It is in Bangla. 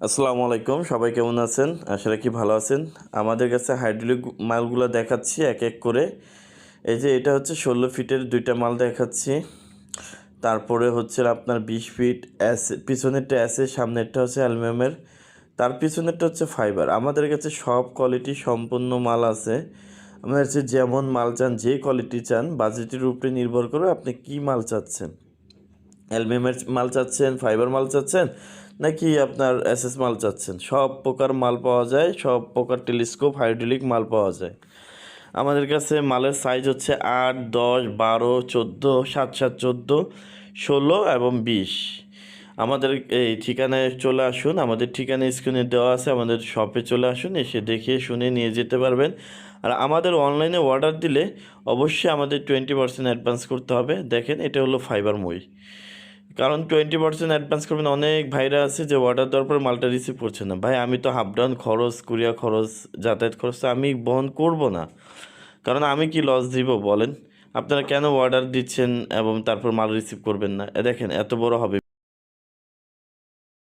আসসালামু আলাইকুম, সবাই কেমন আছেন? আশা রাখি ভালো আছেন। আমাদের কাছে হাইড্রোলিক মালগুলো দেখাচ্ছি এক এক করে। এই যে এটা হচ্ছে 16 ফিটের দুইটা মাল দেখাচ্ছি। তারপরে হচ্ছে আপনার 20 ফিট পিছনেরটা অ্যাসে, সামনেরটা হচ্ছে অ্যালুমিনিয়ামের, তার পিছনেরটা হচ্ছে ফাইবার। আমাদের কাছে সব কোয়ালিটি সম্পূর্ণ মাল আছে। আপনার হচ্ছে যেমন মাল চান, যে কোয়ালিটি চান, বাজেটের উপরে নির্ভর করে আপনি কি মাল চাচ্ছেন। অ্যালুমিনিয়ামের মাল চাচ্ছেন, ফাইবার মাল চাচ্ছেন, নাকি আপনার এসএস মাল চাচ্ছেন, সব প্রকার মাল পাওয়া যায়, সব প্রকার টেলিস্কোপ হাইড্রোলিক মাল পাওয়া যায়। আমাদের কাছে মালের সাইজ হচ্ছে 8, 10, 12, 14, 7, 7, 14, 16 এবং 20। আমাদের এই ঠিকানায় চলে আসুন, আমাদের ঠিকানা স্ক্রিনে দেওয়া আছে, আমাদের শপে চলে আসুন, এসে দেখে শুনে নিয়ে যেতে পারবেন। আর আমাদের অনলাইনে অর্ডার দিলে অবশ্যই আমাদের 20% অ্যাডভান্স করতে হবে। দেখেন, এটা হলো ফাইবার মই। কারণ 20% অ্যাডভান্স করবেন, অনেক ভাইরা আছে যে অর্ডার দেওয়ার পর মালটা রিসিভ করছে না। ভাই, আমি তো হাফ ডাউন খরচ, কুরিয়ার খরচ, যাতায়াত খরচ তো আমি বহন করব না। কারণ আমি কি লস দিব বলেন? আপনারা কেন অর্ডার দিচ্ছেন এবং তারপর মাল রিসিভ করবেন না? দেখেন, এত বড় হবে।